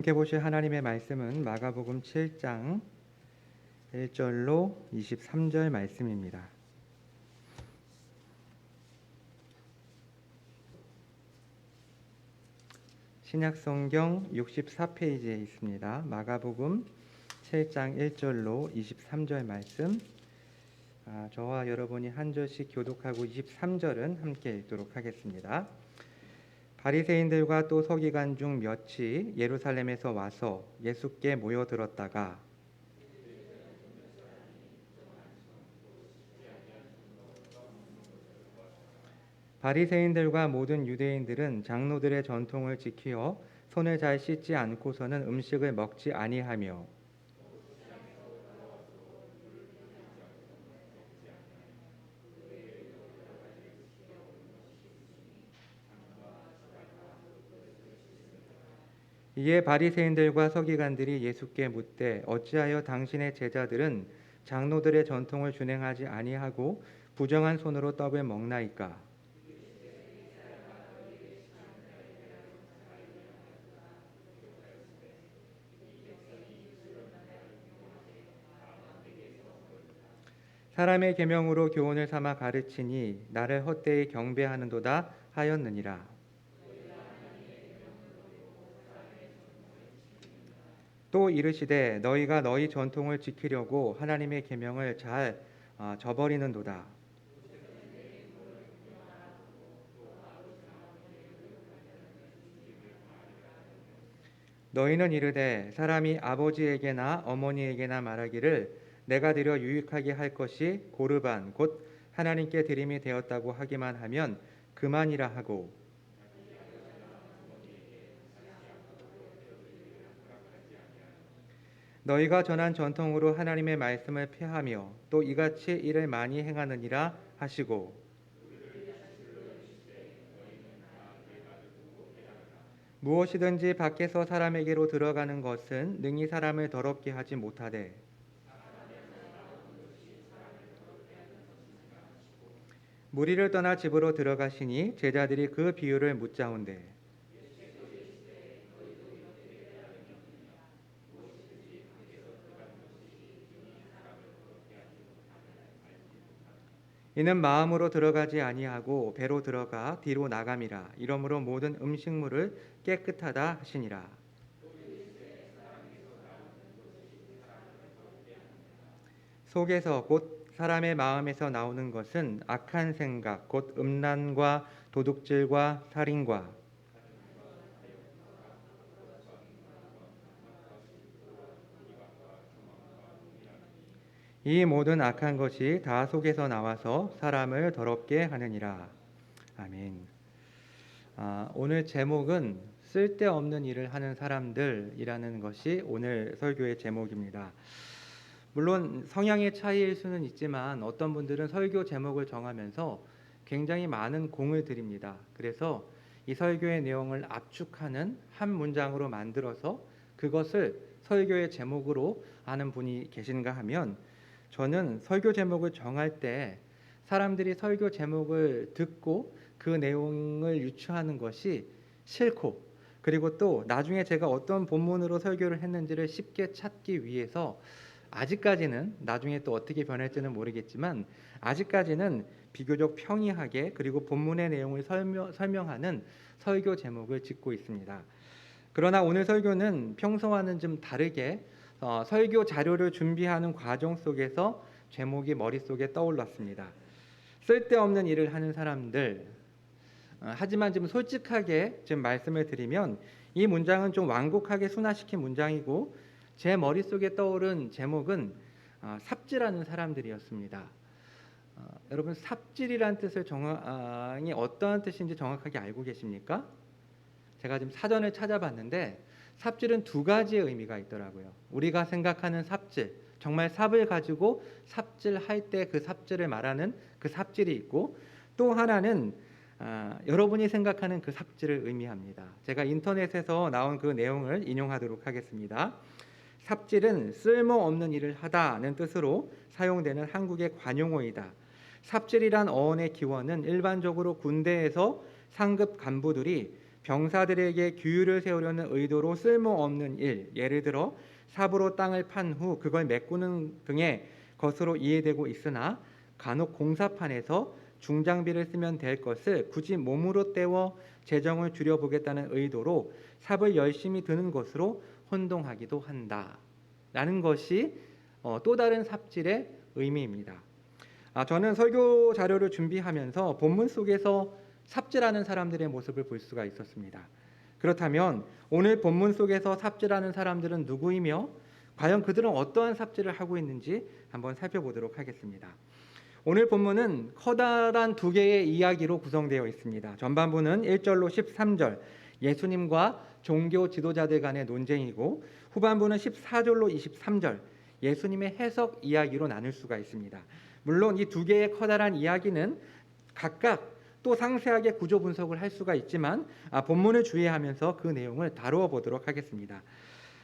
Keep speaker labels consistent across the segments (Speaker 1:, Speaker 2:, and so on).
Speaker 1: 함께 보실 하나님의 말씀은 마가복음 7장 1절로 23절 말씀입니다. 신약성경 64페이지에 있습니다. 마가복음 7장 1절로 23절 말씀, 저와 여러분이 한 절씩 교독하고 23절은 함께 읽도록 하겠습니다. 바리새인들과 또 서기관 중 몇이 예루살렘에서 와서 예수께 모여들었다가 바리새인들과 모든 유대인들은 장로들의 전통을 지키어 손을 잘 씻지 않고서는 음식을 먹지 아니하며 이에 바리새인들과 서기관들이 예수께 묻되 어찌하여 당신의 제자들은 장로들의 전통을 준행하지 아니하고 부정한 손으로 떡을 먹나이까? 사람의 계명으로 교훈을 삼아 가르치니 나를 헛되이 경배하는도다 하였느니라. 또 이르시되 너희가 너희 전통을 지키려고 하나님의 계명을 잘 저버리는도다. 너희는 이르되 사람이 아버지에게나 어머니에게나 말하기를 내가 드려 유익하게 할 것이 고르반 곧 하나님께 드림이 되었다고 하기만 하면 그만이라 하고 너희가 전한 전통으로 하나님의 말씀을 폐하며 또 이같이 일을 많이 행하느니라 하시고 무엇이든지 밖에서 사람에게로 들어가는 것은 능히 사람을 더럽게 하지 못하되 무리를 떠나 집으로 들어가시니 제자들이 그 비유를 묻자온대 이는 마음으로 들어가지 아니하고 배로 들어가 뒤로 나감이라 이러므로 모든 음식물을 깨끗하다 하시니라. 속에서 곧 사람의 마음에서 나오는 것은 악한 생각 곧 음란과 도둑질과 살인과 이 모든 악한 것이 다 속에서 나와서 사람을 더럽게 하느니라. 아멘. 오늘 제목은 쓸데없는 일을 하는 사람들이라는 것이 오늘 설교의 제목입니다. 물론 성향의 차이일 수는 있지만 어떤 분들은 설교 제목을 정하면서 굉장히 많은 공을 들입니다. 그래서 이 설교의 내용을 압축하는 한 문장으로 만들어서 그것을 설교의 제목으로 하는 분이 계신가 하면 저는 설교 제목을 정할 때 사람들이 설교 제목을 듣고 그 내용을 유추하는 것이 싫고 그리고 또 나중에 제가 어떤 본문으로 설교를 했는지를 쉽게 찾기 위해서 아직까지는 나중에 또 어떻게 변할지는 모르겠지만 아직까지는 비교적 평이하게 그리고 본문의 내용을 설명하는 설교 제목을 짓고 있습니다. 그러나 오늘 설교는 평소와는 좀 다르게 설교 자료를 준비하는 과정 속에서 제목이 머릿속에 떠올랐습니다. 쓸데없는 일을 하는 사람들. 하지만 좀 솔직하게 좀 말씀을 드리면 이 문장은 좀 완곡하게 순화시킨 문장이고 제 머릿속에 떠오른 제목은 삽질하는 사람들이었습니다. 여러분 삽질이란 뜻을 정확히 어떠한 뜻인지 정확하게 알고 계십니까? 제가 지금 사전을 찾아봤는데 삽질은 두 가지의 의미가 있더라고요. 우리가 생각하는 삽질, 정말 삽을 가지고 삽질할 때 그 삽질을 말하는 그 삽질이 있고 또 하나는 여러분이 생각하는 그 삽질을 의미합니다. 제가 인터넷에서 나온 그 내용을 인용하도록 하겠습니다. 삽질은 쓸모없는 일을 하다는 뜻으로 사용되는 한국의 관용어이다. 삽질이란 어원의 기원은 일반적으로 군대에서 상급 간부들이 병사들에게 규율을 세우려는 의도로 쓸모없는 일, 예를 들어 삽으로 땅을 판 후 그걸 메꾸는 등의 것으로 이해되고 있으나 간혹 공사판에서 중장비를 쓰면 될 것을 굳이 몸으로 때워 재정을 줄여보겠다는 의도로 삽을 열심히 드는 것으로 혼동하기도 한다. 라는 것이 또 다른 삽질의 의미입니다. 저는 설교 자료를 준비하면서 본문 속에서 삽질하는 사람들의 모습을 볼 수가 있었습니다. 그렇다면 오늘 본문 속에서 삽질하는 사람들은 누구이며 과연 그들은 어떠한 삽질을 하고 있는지 한번 살펴보도록 하겠습니다. 오늘 본문은 커다란 두 개의 이야기로 구성되어 있습니다. 전반부는 1절로 13절 예수님과 종교 지도자들 간의 논쟁이고, 후반부는 14절로 23절 예수님의 해석 이야기로 나눌 수가 있습니다. 물론 이 두 개의 커다란 이야기는 각각 또 상세하게 구조 분석을 할 수가 있지만 본문을 주의하면서 그 내용을 다루어 보도록 하겠습니다.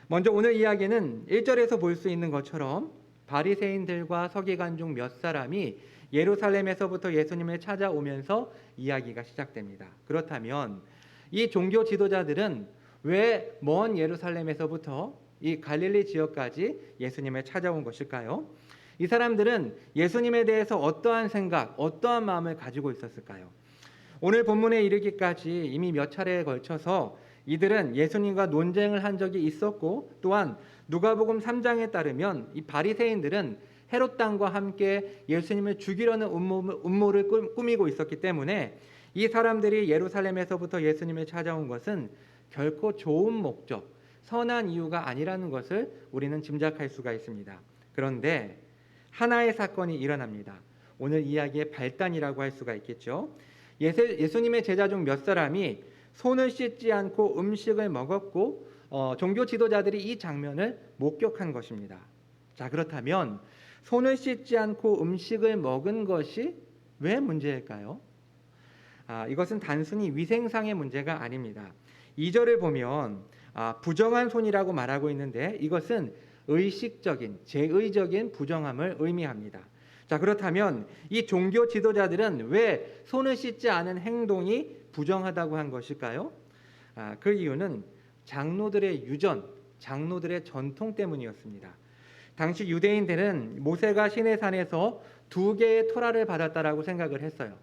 Speaker 1: 먼저 오늘 이야기는 1절에서 볼 수 있는 것처럼 바리새인들과 서기관 중 몇 사람이 예루살렘에서부터 예수님을 찾아오면서 이야기가 시작됩니다. 그렇다면 이 종교 지도자들은 왜 먼 예루살렘에서부터 이 갈릴리 지역까지 예수님을 찾아온 것일까요? 이 사람들은 예수님에 대해서 어떠한 생각, 어떠한 마음을 가지고 있었을까요? 오늘 본문에 이르기까지 이미 몇 차례에 걸쳐서 이들은 예수님과 논쟁을 한 적이 있었고, 또한 누가복음 3장에 따르면 이 바리새인들은 헤롯 왕과 함께 예수님을 죽이려는 음모를 꾸미고 있었기 때문에 이 사람들이 예루살렘에서부터 예수님을 찾아온 것은 결코 좋은 목적, 선한 이유가 아니라는 것을 우리는 짐작할 수가 있습니다. 그런데 하나의 사건이 일어납니다. 오늘 이야기의 발단이라고 할 수가 있겠죠. 예수님의 제자 중 몇 사람이 손을 씻지 않고 음식을 먹었고 종교 지도자들이 이 장면을 목격한 것입니다. 자, 그렇다면 손을 씻지 않고 음식을 먹은 것이 왜 문제일까요? 이것은 단순히 위생상의 문제가 아닙니다. 2절을 보면 부정한 손이라고 말하고 있는데 이것은 의식적인, 제의적인 부정함을 의미합니다. 자, 그렇다면 이 종교 지도자들은 왜 손을 씻지 않은 행동이 부정하다고 한 것일까요? 그 이유는 장로들의 유전, 장로들의 전통 때문이었습니다. 당시 유대인들은 모세가 시내산에서 두 개의 토라를 받았다라고 생각을 했어요.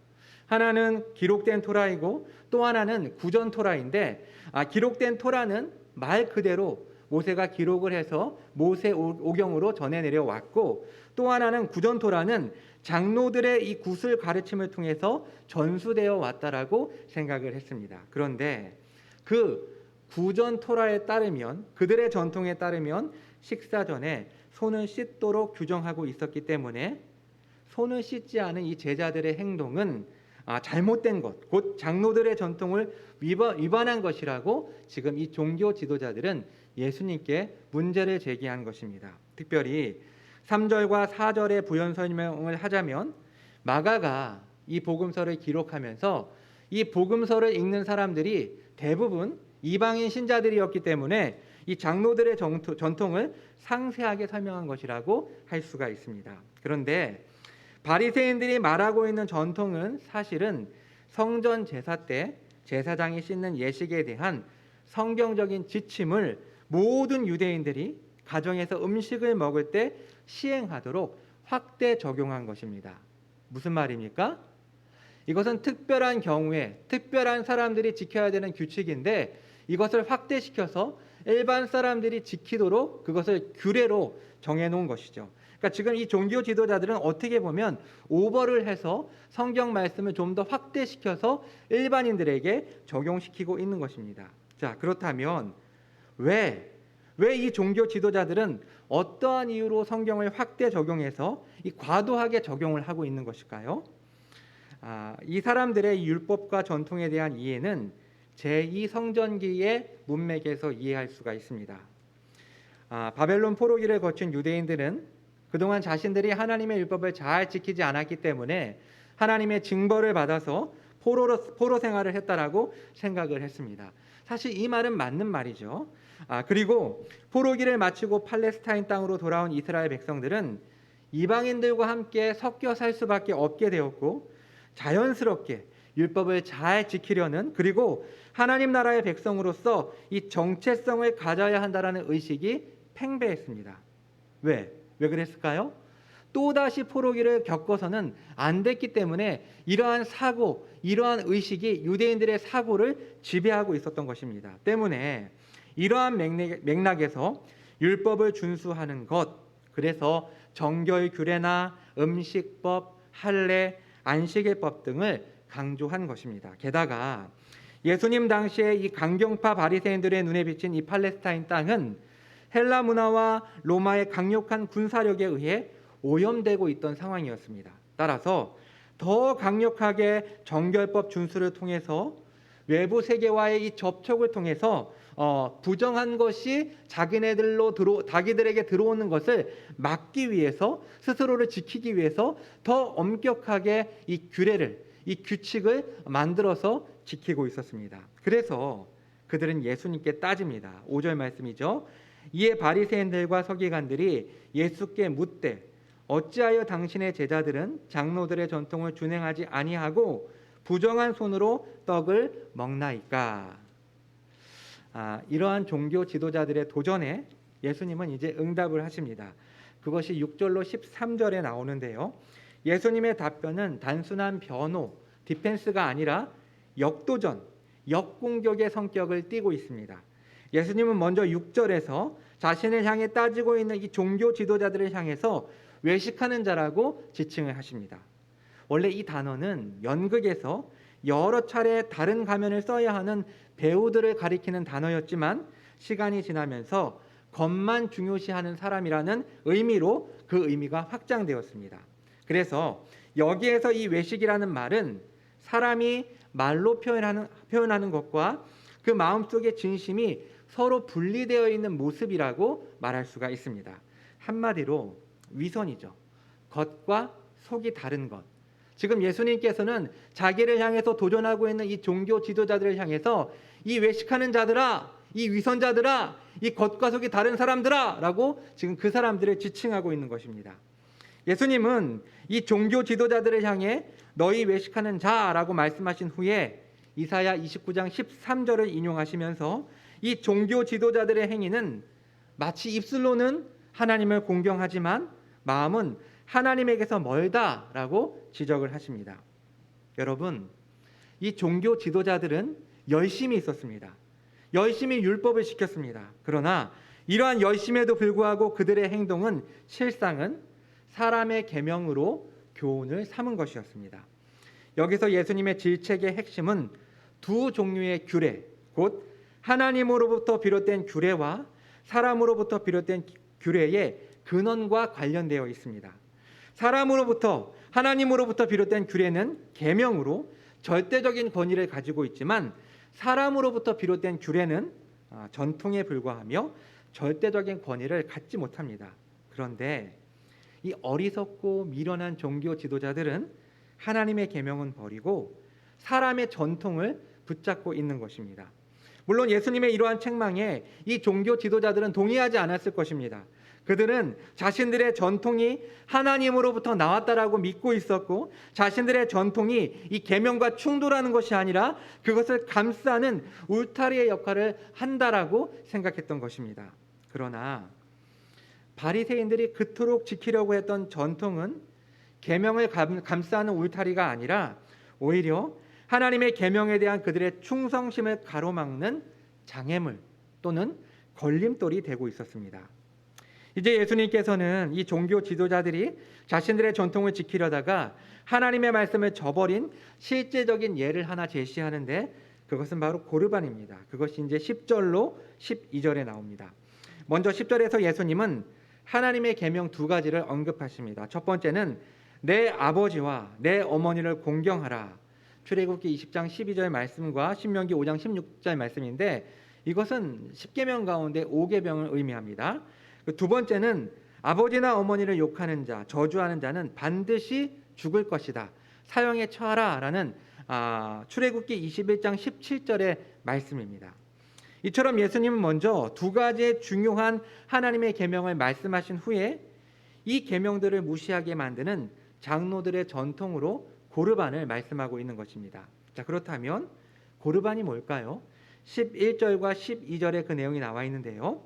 Speaker 1: 하나는 기록된 토라이고 또 하나는 구전 토라인데, 기록된 토라는 말 그대로 모세가 기록을 해서 모세 오경으로 전해 내려왔고, 또 하나는 구전 토라는 장로들의 이 구술 가르침을 통해서 전수되어 왔다라고 생각을 했습니다. 그런데 그 구전 토라에 따르면, 그들의 전통에 따르면 식사 전에 손을 씻도록 규정하고 있었기 때문에 손을 씻지 않은 이 제자들의 행동은 잘못된 것, 곧 장로들의 전통을 위반한 것이라고 지금 이 종교 지도자들은 예수님께 문제를 제기한 것입니다. 특별히 3절과 4절의 부연 설명을 하자면, 마가가 이 복음서를 기록하면서 이 복음서를 읽는 사람들이 대부분 이방인 신자들이었기 때문에 이 장로들의 전통을 상세하게 설명한 것이라고 할 수가 있습니다. 그런데 바리새인들이 말하고 있는 전통은 사실은 성전 제사 때 제사장이 씻는 예식에 대한 성경적인 지침을 모든 유대인들이 가정에서 음식을 먹을 때 시행하도록 확대 적용한 것입니다. 무슨 말입니까? 이것은 특별한 경우에 특별한 사람들이 지켜야 되는 규칙인데 이것을 확대시켜서 일반 사람들이 지키도록 그것을 규례로 정해놓은 것이죠. 그러니까 지금 이 종교 지도자들은 어떻게 보면 오버를 해서 성경 말씀을 좀 더 확대시켜서 일반인들에게 적용시키고 있는 것입니다. 자, 그렇다면 왜 이 종교 지도자들은 어떠한 이유로 성경을 확대 적용해서 이 과도하게 적용을 하고 있는 것일까요? 이 사람들의 율법과 전통에 대한 이해는 제2성전기의 문맥에서 이해할 수가 있습니다. 바벨론 포로기를 거친 유대인들은 그동안 자신들이 하나님의 율법을 잘 지키지 않았기 때문에 하나님의 징벌을 받아서 포로 생활을 했다라고 생각을 했습니다. 사실 이 말은 맞는 말이죠. 그리고 포로기를 마치고 팔레스타인 땅으로 돌아온 이스라엘 백성들은 이방인들과 함께 섞여 살 수밖에 없게 되었고, 자연스럽게 율법을 잘 지키려는, 그리고 하나님 나라의 백성으로서 이 정체성을 가져야 한다라는 의식이 팽배했습니다. 왜 그랬을까요? 또다시 포로기를 겪어서는 안 됐기 때문에 이러한 사고, 이러한 의식이 유대인들의 사고를 지배하고 있었던 것입니다. 때문에 이러한 맥락에서 율법을 준수하는 것, 그래서 정결 규례나 음식법, 할례, 안식일법 등을 강조한 것입니다. 게다가 예수님 당시에 이 강경파 바리새인들의 눈에 비친 이 팔레스타인 땅은 헬라 문화와 로마의 강력한 군사력에 의해 오염되고 있던 상황이었습니다. 따라서 더 강력하게 정결법 준수를 통해서 외부 세계와의 이 접촉을 통해서 부정한 것이 자기들에게 들어오는 것을 막기 위해서, 스스로를 지키기 위해서 더 엄격하게 이 규례를, 이 규칙을 만들어서 지키고 있었습니다. 그래서 그들은 예수님께 따집니다. 5절 말씀이죠. 이에 바리새인들과 서기관들이 예수께 묻되 어찌하여 당신의 제자들은 장로들의 전통을 준행하지 아니하고 부정한 손으로 떡을 먹나이까? 이러한 종교 지도자들의 도전에 예수님은 이제 응답을 하십니다. 그것이 6절로 13절에 나오는데요. 예수님의 답변은 단순한 변호, 디펜스가 아니라 역도전, 역공격의 성격을 띠고 있습니다. 예수님은 먼저 6절에서 자신을 향해 따지고 있는 이 종교 지도자들을 향해서 외식하는 자라고 지칭을 하십니다. 원래 이 단어는 연극에서 여러 차례 다른 가면을 써야 하는 배우들을 가리키는 단어였지만 시간이 지나면서 겉만 중요시하는 사람이라는 의미로 그 의미가 확장되었습니다. 그래서 여기에서 이 외식이라는 말은 사람이 말로 표현하는 것과 그 마음속의 진심이 서로 분리되어 있는 모습이라고 말할 수가 있습니다. 한마디로 위선이죠. 겉과 속이 다른 것. 지금 예수님께서는 자기를 향해서 도전하고 있는 이 종교 지도자들을 향해서 이 외식하는 자들아, 이 위선자들아, 이 겉과 속이 다른 사람들아 라고 지금 그 사람들을 지칭하고 있는 것입니다. 예수님은 이 종교 지도자들을 향해 너희 외식하는 자라고 말씀하신 후에 이사야 29장 13절을 인용하시면서 이 종교 지도자들의 행위는 마치 입술로는 하나님을 공경하지만 마음은 하나님에게서 멀다라고 지적을 하십니다. 여러분, 이 종교 지도자들은 열심히 있었습니다. 열심히 율법을 지켰습니다. 그러나 이러한 열심에도 불구하고 그들의 행동은 실상은 사람의 계명으로 교훈을 삼은 것이었습니다. 여기서 예수님의 질책의 핵심은 두 종류의 규례, 곧 하나님으로부터 비롯된 규례와 사람으로부터 비롯된 규례의 근원과 관련되어 있습니다. 사람으로부터, 하나님으로부터 비롯된 규례는 계명으로 절대적인 권위를 가지고 있지만 사람으로부터 비롯된 규례는 전통에 불과하며 절대적인 권위를 갖지 못합니다. 그런데 이 어리석고 미련한 종교 지도자들은 하나님의 계명은 버리고 사람의 전통을 붙잡고 있는 것입니다. 물론 예수님의 이러한 책망에 이 종교 지도자들은 동의하지 않았을 것입니다. 그들은 자신들의 전통이 하나님으로부터 나왔다라고 믿고 있었고 자신들의 전통이 이 계명과 충돌하는 것이 아니라 그것을 감싸는 울타리의 역할을 한다라고 생각했던 것입니다. 그러나 바리새인들이 그토록 지키려고 했던 전통은 계명을 감싸는 울타리가 아니라 오히려 하나님의 계명에 대한 그들의 충성심을 가로막는 장애물 또는 걸림돌이 되고 있었습니다. 이제 예수님께서는 이 종교 지도자들이 자신들의 전통을 지키려다가 하나님의 말씀을 저버린 실제적인 예를 하나 제시하는데 그것은 바로 고르반입니다. 그것이 이제 10절로 12절에 나옵니다. 먼저 10절에서 예수님은 하나님의 계명 두 가지를 언급하십니다. 첫 번째는 내 아버지와 내 어머니를 공경하라. 출애굽기 20장 12절 말씀과 신명기 5장 16절 말씀인데 이것은 10계명 가운데 5계명을 의미합니다. 두 번째는 아버지나 어머니를 욕하는 자, 저주하는 자는 반드시 죽을 것이다. 사형에 처하라 라는 출애굽기 21장 17절의 말씀입니다. 이처럼 예수님은 먼저 두 가지의 중요한 하나님의 계명을 말씀하신 후에 이 계명들을 무시하게 만드는 장로들의 전통으로 고르반을 말씀하고 있는 것입니다. 자, 그렇다면 고르반이 뭘까요? 11절과 12절에 그 내용이 나와 있는데요.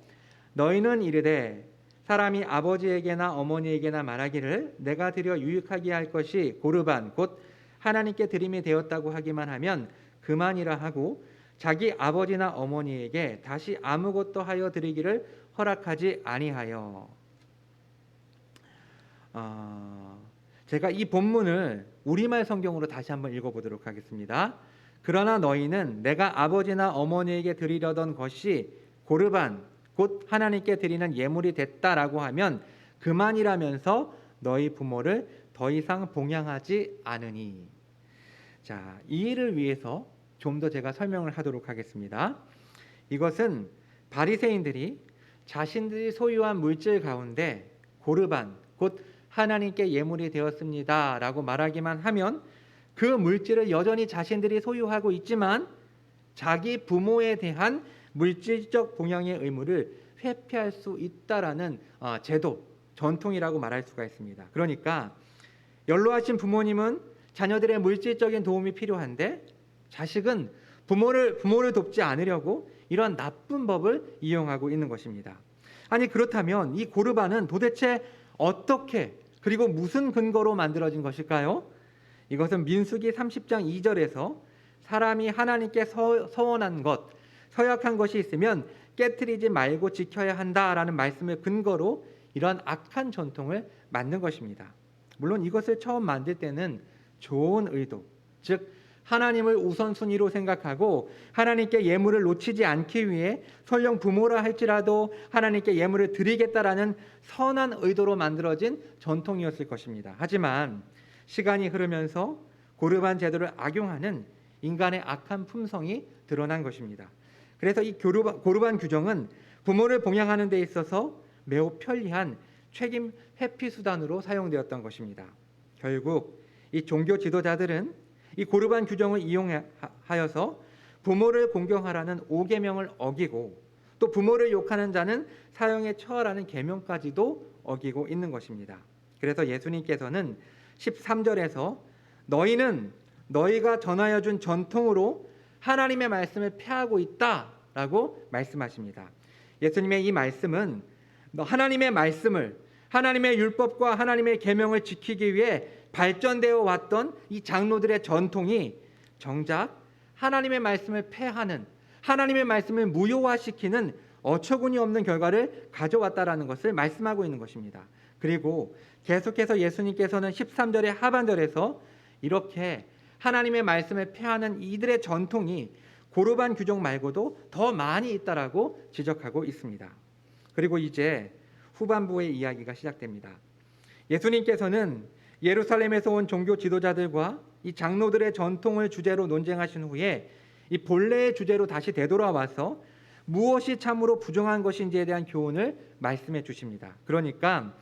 Speaker 1: 너희는 이르되 사람이 아버지에게나 어머니에게나 말하기를 내가 드려 유익하게 할 것이 고르반 곧 하나님께 드림이 되었다고 하기만 하면 그만이라 하고 자기 아버지나 어머니에게 다시 아무것도 하여 드리기를 허락하지 아니하여. 제가 이 본문을 우리말 성경으로 다시 한번 읽어보도록 하겠습니다. 그러나 너희는 내가 아버지나 어머니에게 드리려던 것이 고르반 곧 하나님께 드리는 예물이 됐다라고 하면 그만이라면서 너희 부모를 더 이상 봉양하지 않으니. 자, 이 일을 위해서 좀 더 제가 설명을 하도록 하겠습니다. 이것은 바리새인들이 자신들이 소유한 물질 가운데 고르반 곧 하나님께 예물이 되었습니다라고 말하기만 하면 그 물질을 여전히 자신들이 소유하고 있지만 자기 부모에 대한 물질적 봉양의 의무를 회피할 수 있다라는 제도, 전통이라고 말할 수가 있습니다. 그러니까 연로하신 부모님은 자녀들의 물질적인 도움이 필요한데 자식은 부모를 돕지 않으려고 이러한 나쁜 법을 이용하고 있는 것입니다. 아니 그렇다면 이 고르반은 도대체 어떻게 그리고 무슨 근거로 만들어진 것일까요? 이것은 민수기 30장 2절에서 사람이 하나님께 서원한 것, 서약한 것이 있으면 깨트리지 말고 지켜야 한다라는 말씀을 근거로 이러한 악한 전통을 만든 것입니다. 물론 이것을 처음 만들 때는 좋은 의도, 즉 하나님을 우선순위로 생각하고 하나님께 예물을 놓치지 않기 위해 설령 부모라 할지라도 하나님께 예물을 드리겠다라는 선한 의도로 만들어진 전통이었을 것입니다. 하지만 시간이 흐르면서 고르반 제도를 악용하는 인간의 악한 품성이 드러난 것입니다. 그래서 이 고르반 규정은 부모를 봉양하는 데 있어서 매우 편리한 책임 회피 수단으로 사용되었던 것입니다. 결국 이 종교 지도자들은 이 고르반 규정을 이용하여서 부모를 공경하라는 5계명을 어기고 또 부모를 욕하는 자는 사형에 처하라는 계명까지도 어기고 있는 것입니다. 그래서 예수님께서는 13절에서 너희는 너희가 전하여 준 전통으로 하나님의 말씀을 폐하고 있다라고 말씀하십니다. 예수님의 이 말씀은 하나님의 말씀을 하나님의 율법과 하나님의 계명을 지키기 위해 발전되어 왔던 이 장로들의 전통이 정작 하나님의 말씀을 폐하는 하나님의 말씀을 무효화시키는 어처구니 없는 결과를 가져왔다라는 것을 말씀하고 있는 것입니다. 그리고 계속해서 예수님께서는 13절의 하반절에서 이렇게 하나님의 말씀을 폐하는 이들의 전통이 고르반 규정 말고도 더 많이 있다라고 지적하고 있습니다. 그리고 이제 후반부의 이야기가 시작됩니다. 예수님께서는 예루살렘에서 온 종교 지도자들과 이 장로들의 전통을 주제로 논쟁하신 후에 이 본래의 주제로 다시 되돌아와서 무엇이 참으로 부정한 것인지에 대한 교훈을 말씀해 주십니다. 그러니까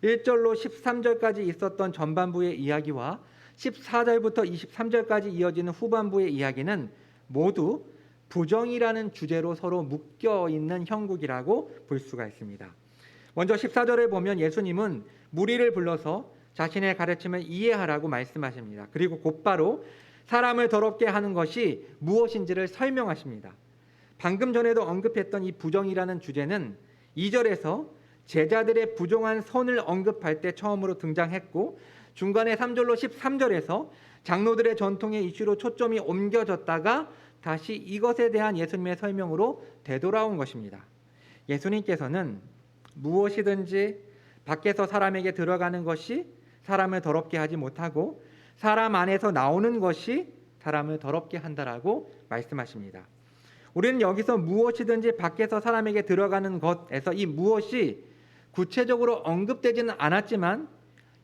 Speaker 1: 1절로 13절까지 있었던 전반부의 이야기와 14절부터 23절까지 이어지는 후반부의 이야기는 모두 부정이라는 주제로 서로 묶여 있는 형국이라고 볼 수가 있습니다. 먼저 14절을 보면 예수님은 무리를 불러서 자신의 가르침을 이해하라고 말씀하십니다. 그리고 곧바로 사람을 더럽게 하는 것이 무엇인지를 설명하십니다. 방금 전에도 언급했던 이 부정이라는 주제는 2절에서 제자들의 부정한 선을 언급할 때 처음으로 등장했고 중간에 3절로 13절에서 장로들의 전통의 이슈로 초점이 옮겨졌다가 다시 이것에 대한 예수님의 설명으로 되돌아온 것입니다. 예수님께서는 무엇이든지 밖에서 사람에게 들어가는 것이 사람을 더럽게 하지 못하고 사람 안에서 나오는 것이 사람을 더럽게 한다라고 말씀하십니다. 우리는 여기서 무엇이든지 밖에서 사람에게 들어가는 것에서 이 무엇이 구체적으로 언급되지는 않았지만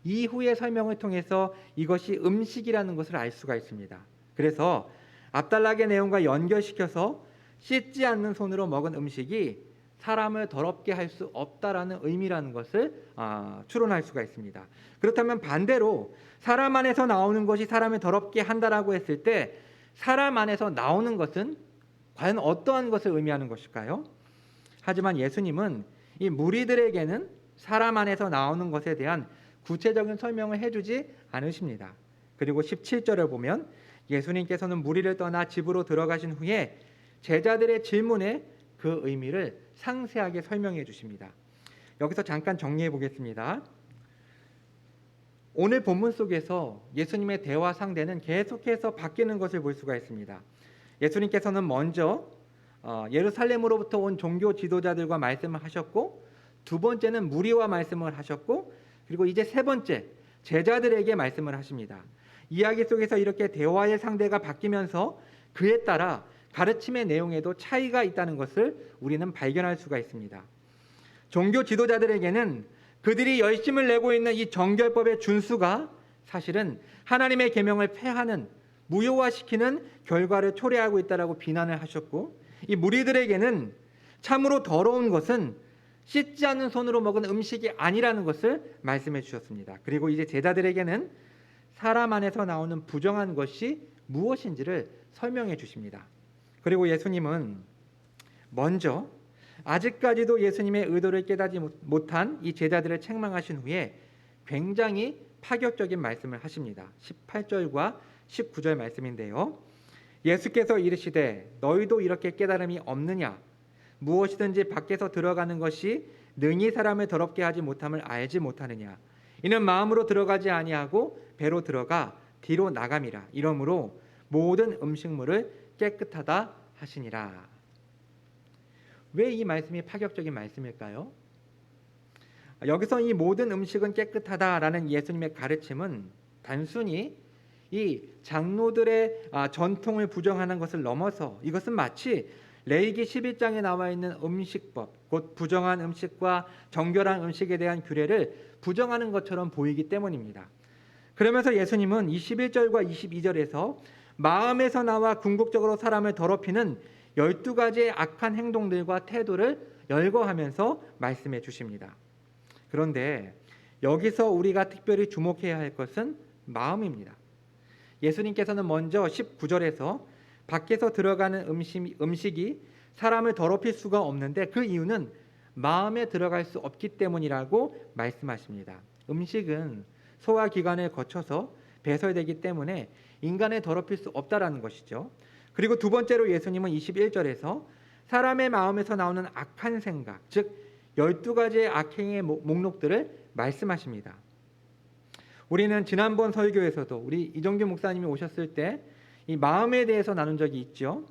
Speaker 1: 이후의 설명을 통해서 이것이 음식이라는 것을 알 수가 있습니다. 그래서 앞단락의 내용과 연결시켜서 씻지 않는 손으로 먹은 음식이 사람을 더럽게 할 수 없다라는 의미라는 것을 추론할 수가 있습니다. 그렇다면 반대로 사람 안에서 나오는 것이 사람을 더럽게 한다라고 했을 때 사람 안에서 나오는 것은 과연 어떠한 것을 의미하는 것일까요? 하지만 예수님은 이 무리들에게는 사람 안에서 나오는 것에 대한 구체적인 설명을 해주지 않으십니다. 그리고 17절을 보면 예수님께서는 무리를 떠나 집으로 들어가신 후에 제자들의 질문에 그 의미를 상세하게 설명해 주십니다. 여기서 잠깐 정리해 보겠습니다. 오늘 본문 속에서 예수님의 대화 상대는 계속해서 바뀌는 것을 볼 수가 있습니다. 예수님께서는 먼저 예루살렘으로부터 온 종교 지도자들과 말씀을 하셨고, 두 번째는 무리와 말씀을 하셨고, 그리고 이제 세 번째 제자들에게 말씀을 하십니다. 이야기 속에서 이렇게 대화의 상대가 바뀌면서 그에 따라 가르침의 내용에도 차이가 있다는 것을 우리는 발견할 수가 있습니다. 종교 지도자들에게는 그들이 열심을 내고 있는 이 정결법의 준수가 사실은 하나님의 계명을 폐하는, 무효화시키는 결과를 초래하고 있다라고 비난을 하셨고, 이 무리들에게는 참으로 더러운 것은 씻지 않은 손으로 먹은 음식이 아니라는 것을 말씀해 주셨습니다. 그리고 이제 제자들에게는 사람 안에서 나오는 부정한 것이 무엇인지를 설명해 주십니다. 그리고 예수님은 먼저 아직까지도 예수님의 의도를 깨닫지 못한 이 제자들을 책망하신 후에 굉장히 파격적인 말씀을 하십니다. 18절과 19절 말씀인데요. 예수께서 이르시되 너희도 이렇게 깨달음이 없느냐? 무엇이든지 밖에서 들어가는 것이 능히 사람을 더럽게 하지 못함을 알지 못하느냐? 이는 마음으로 들어가지 아니하고 배로 들어가 뒤로 나감이라. 이러므로 모든 음식물을 깨끗하다 하시니라. 왜 이 말씀이 파격적인 말씀일까요? 여기서 이 모든 음식은 깨끗하다라는 예수님의 가르침은 단순히 이 장로들의 전통을 부정하는 것을 넘어서 이것은 마치 레위기 11장에 나와 있는 음식법, 곧 부정한 음식과 정결한 음식에 대한 규례를 부정하는 것처럼 보이기 때문입니다. 그러면서 예수님은 21절과 22절에서 마음에서 나와 궁극적으로 사람을 더럽히는 12가지의 악한 행동들과 태도를 열거하면서 말씀해 주십니다. 그런데 여기서 우리가 특별히 주목해야 할 것은 마음입니다. 예수님께서는 먼저 19절에서 밖에서 들어가는 음식이 사람을 더럽힐 수가 없는데 그 이유는 마음에 들어갈 수 없기 때문이라고 말씀하십니다. 음식은 소화기관을 거쳐서 배설되기 때문에 인간을 더럽힐 수 없다라는 것이죠. 그리고 두 번째로 예수님은 21절에서 사람의 마음에서 나오는 악한 생각, 즉 12가지의 악행의 목록들을 말씀하십니다. 우리는 지난번 설교에서도 우리 이정규 목사님이 오셨을 때 이 마음에 대해서 나눈 적이 있죠.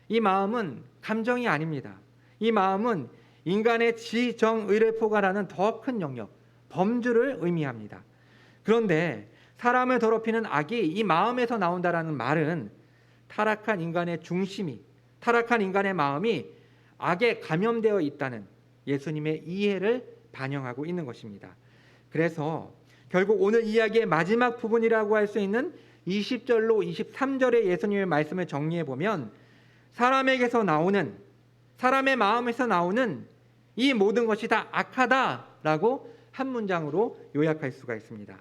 Speaker 1: 이 마음은 감정이 아닙니다. 이 마음은 인간의 지정의를 포괄하는 더 큰 영역, 범주를 의미합니다. 그런데 사람을 더럽히는 악이 이 마음에서 나온다라는 말은 타락한 인간의 중심이, 타락한 인간의 마음이 악에 감염되어 있다는 예수님의 이해를 반영하고 있는 것입니다. 그래서 결국 오늘 이야기의 마지막 부분이라고 할 수 있는 20절로 23절의 예수님의 말씀을 정리해 보면 사람에게서 나오는, 사람의 마음에서 나오는 이 모든 것이 다 악하다라고 한 문장으로 요약할 수가 있습니다.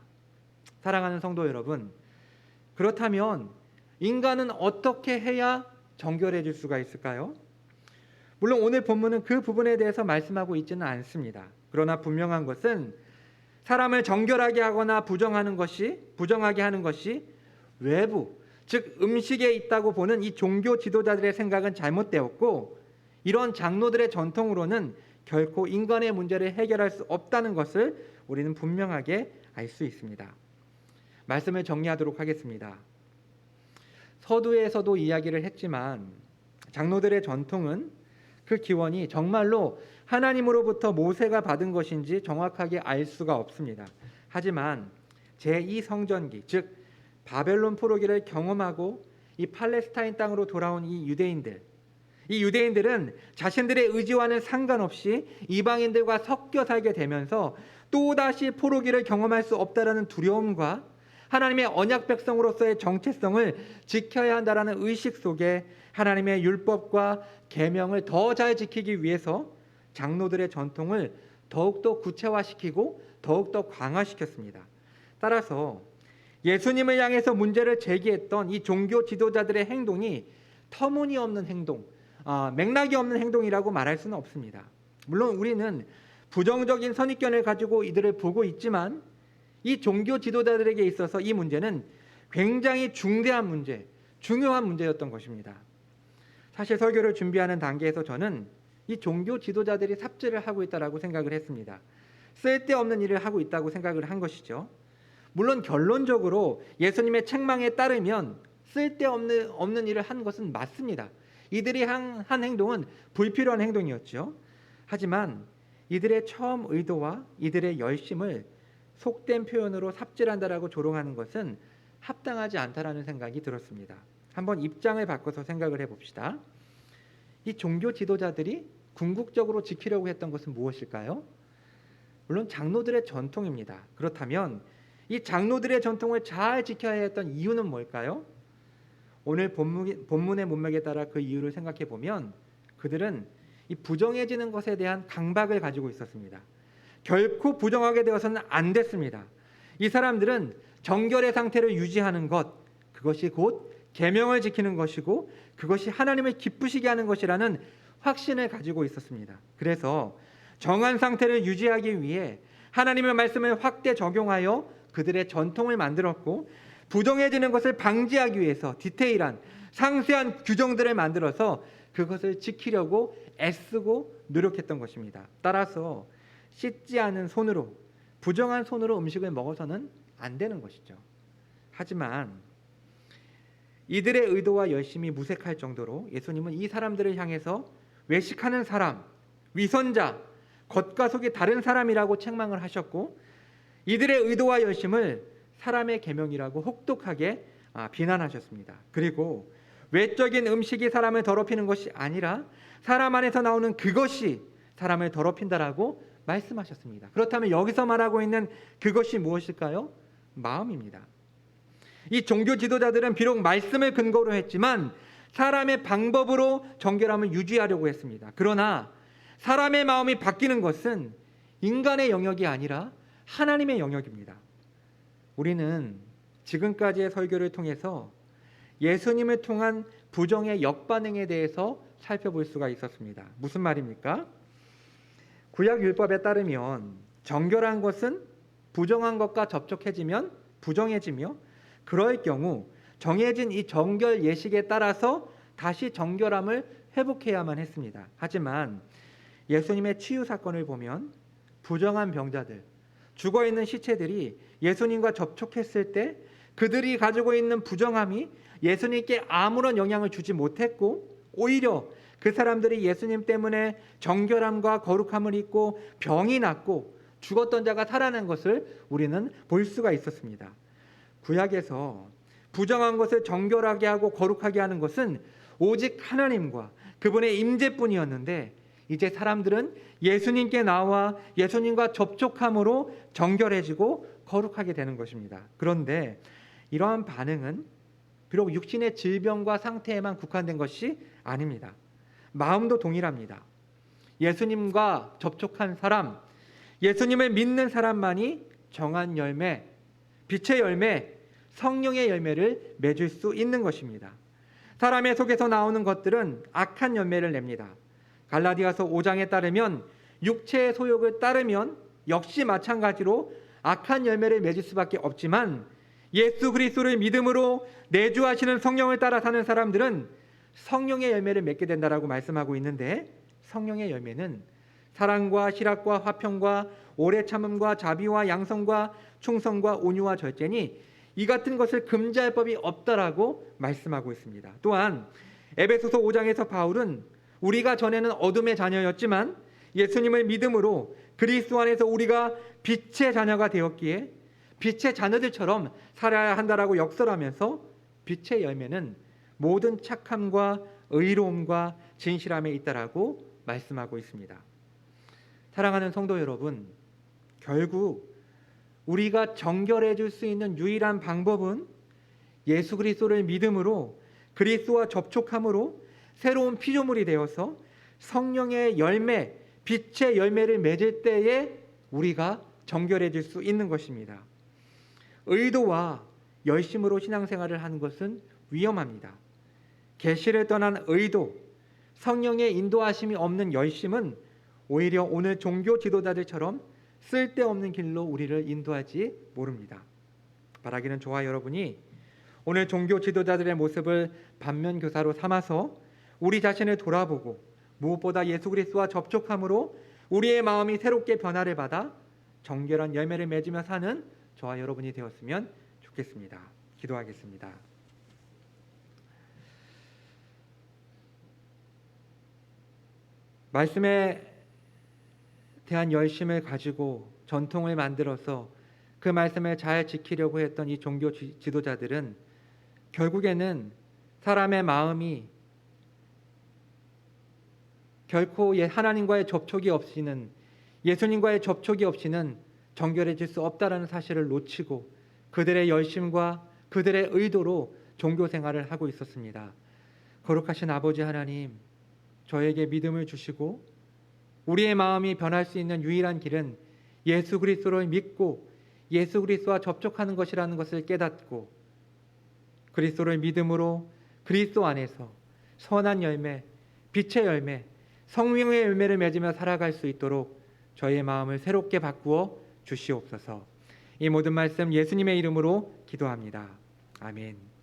Speaker 1: 사랑하는 성도 여러분, 그렇다면 인간은 어떻게 해야 정결해질 수가 있을까요? 물론 오늘 본문은 그 부분에 대해서 말씀하고 있지는 않습니다. 그러나 분명한 것은 사람을 정결하게 하거나 부정하게 하는 것이 외부, 즉 음식에 있다고 보는 이 종교 지도자들의 생각은 잘못되었고, 이런 장로들의 전통으로는 결코 인간의 문제를 해결할 수 없다는 것을 우리는 분명하게 알 수 있습니다. 말씀을 정리하도록 하겠습니다. 서두에서도 이야기를 했지만 장로들의 전통은 그 기원이 정말로 하나님으로부터 모세가 받은 것인지 정확하게 알 수가 없습니다. 하지만 제2성전기, 즉 바벨론 포로기를 경험하고 이 팔레스타인 땅으로 돌아온 이 유대인들은 자신들의 의지와는 상관없이 이방인들과 섞여 살게 되면서 또다시 포로기를 경험할 수 없다라는 두려움과 하나님의 언약 백성으로서의 정체성을 지켜야 한다라는 의식 속에 하나님의 율법과 계명을 더 잘 지키기 위해서 장로들의 전통을 더욱더 구체화시키고 더욱더 강화시켰습니다. 따라서 예수님을 향해서 문제를 제기했던 이 종교 지도자들의 행동이 터무니없는 행동, 맥락이 없는 행동이라고 말할 수는 없습니다. 물론 우리는 부정적인 선입견을 가지고 이들을 보고 있지만 이 종교 지도자들에게 있어서 이 문제는 굉장히 중대한 문제, 중요한 문제였던 것입니다. 사실 설교를 준비하는 단계에서 저는 이 종교 지도자들이 삽질을 하고 있다라고 생각을 했습니다. 쓸데없는 일을 하고 있다고 생각을 한 것이죠. 물론 결론적으로 예수님의 책망에 따르면 쓸데없는 일을 한 것은 맞습니다. 이들이 한 행동은 불필요한 행동이었죠. 하지만 이들의 처음 의도와 이들의 열심을 속된 표현으로 삽질한다라고 조롱하는 것은 합당하지 않다라는 생각이 들었습니다. 한번 입장을 바꿔서 생각을 해봅시다. 이 종교 지도자들이 궁극적으로 지키려고 했던 것은 무엇일까요? 물론 장로들의 전통입니다. 그렇다면 이 장로들의 전통을 잘 지켜야 했던 이유는 뭘까요? 오늘 본문의 문맥에 따라 그 이유를 생각해 보면 그들은 이 부정해지는 것에 대한 강박을 가지고 있었습니다. 결코 부정하게 되어서는 안 됐습니다. 이 사람들은 정결의 상태를 유지하는 것, 그것이 곧 계명을 지키는 것이고 그것이 하나님을 기쁘시게 하는 것이라는 확신을 가지고 있었습니다. 그래서 정한 상태를 유지하기 위해 하나님의 말씀을 확대 적용하여 그들의 전통을 만들었고 부정해지는 것을 방지하기 위해서 디테일한 상세한 규정들을 만들어서 그것을 지키려고 애쓰고 노력했던 것입니다. 따라서 씻지 않은 손으로 부정한 손으로 음식을 먹어서는 안 되는 것이죠. 하지만 이들의 의도와 열심이 무색할 정도로 예수님은 이 사람들을 향해서 외식하는 사람, 위선자, 겉과 속이 다른 사람이라고 책망을 하셨고 이들의 의도와 열심을 사람의 계명이라고 혹독하게 비난하셨습니다. 그리고 외적인 음식이 사람을 더럽히는 것이 아니라 사람 안에서 나오는 그것이 사람을 더럽힌다라고 말씀하셨습니다. 그렇다면 여기서 말하고 있는 그것이 무엇일까요? 마음입니다. 이 종교 지도자들은 비록 말씀을 근거로 했지만 사람의 방법으로 정결함을 유지하려고 했습니다. 그러나 사람의 마음이 바뀌는 것은 인간의 영역이 아니라 하나님의 영역입니다. 우리는 지금까지의 설교를 통해서 예수님을 통한 부정의 역반응에 대해서 살펴볼 수가 있었습니다. 무슨 말입니까? 구약 율법에 따르면 정결한 것은 부정한 것과 접촉해지면 부정해지며 그럴 경우 정해진 이 정결 예식에 따라서 다시 정결함을 회복해야만 했습니다. 하지만 예수님의 치유 사건을 보면 부정한 병자들, 죽어있는 시체들이 예수님과 접촉했을 때 그들이 가지고 있는 부정함이 예수님께 아무런 영향을 주지 못했고 오히려 그 사람들이 예수님 때문에 정결함과 거룩함을 입고 병이 낫고 죽었던 자가 살아난 것을 우리는 볼 수가 있었습니다. 구약에서 부정한 것을 정결하게 하고 거룩하게 하는 것은 오직 하나님과 그분의 임재뿐이었는데 이제 사람들은 예수님께 나와 예수님과 접촉함으로 정결해지고 거룩하게 되는 것입니다. 그런데 이러한 반응은 비록 육신의 질병과 상태에만 국한된 것이 아닙니다. 마음도 동일합니다. 예수님과 접촉한 사람, 예수님을 믿는 사람만이 정한 열매, 빛의 열매, 성령의 열매를 맺을 수 있는 것입니다. 사람의 속에서 나오는 것들은 악한 열매를 냅니다. 갈라디아서 5장에 따르면 육체의 소욕을 따르면 역시 마찬가지로 악한 열매를 맺을 수밖에 없지만 예수 그리스도를 믿음으로 내주하시는 성령을 따라 사는 사람들은 성령의 열매를 맺게 된다라고 말씀하고 있는데 성령의 열매는 사랑과 실학과 화평과 오래 참음과 자비와 양성과 충성과 온유와 절제니 이 같은 것을 금지할 법이 없다라고 말씀하고 있습니다. 또한 에베소서 5장에서 바울은 우리가 전에는 어둠의 자녀였지만 예수님을 믿음으로 그리스도 안에서 우리가 빛의 자녀가 되었기에 빛의 자녀들처럼 살아야 한다라고 역설하면서 빛의 열매는 모든 착함과 의로움과 진실함에 있다라고 말씀하고 있습니다. 사랑하는 성도 여러분, 결국 우리가 정결해 줄 수 있는 유일한 방법은 예수 그리스도를 믿음으로 그리스도와 접촉함으로 새로운 피조물이 되어서 성령의 열매, 빛의 열매를 맺을 때에 우리가 정결해질 수 있는 것입니다. 의도와 열심으로 신앙생활을 하는 것은 위험합니다. 계시를 떠난 의도, 성령의 인도하심이 없는 열심은 오히려 오늘 종교 지도자들처럼 쓸데없는 길로 우리를 인도할지 모릅니다. 바라기는 저와 여러분이 오늘 종교 지도자들의 모습을 반면교사로 삼아서 우리 자신을 돌아보고 무엇보다 예수 그리스도와 접촉함으로 우리의 마음이 새롭게 변화를 받아 정결한 열매를 맺으며 사는 저와 여러분이 되었으면 좋겠습니다. 기도하겠습니다. 말씀에 대한 열심을 가지고 전통을 만들어서 그 말씀을 잘 지키려고 했던 이 종교 지도자들은 결국에는 사람의 마음이 결코 하나님과의 접촉이 없이는, 예수님과의 접촉이 없이는 정결해질 수 없다라는 사실을 놓치고 그들의 열심과 그들의 의도로 종교 생활을 하고 있었습니다. 거룩하신 아버지 하나님, 저에게 믿음을 주시고 우리의 마음이 변할 수 있는 유일한 길은 예수 그리스도를 믿고 예수 그리스도와 접촉하는 것이라는 것을 깨닫고 그리스도를 믿음으로 그리스도 안에서 선한 열매, 빛의 열매, 성령의 열매를 맺으며 살아갈 수 있도록 저의 마음을 새롭게 바꾸어 주시옵소서. 이 모든 말씀 예수님의 이름으로 기도합니다. 아멘.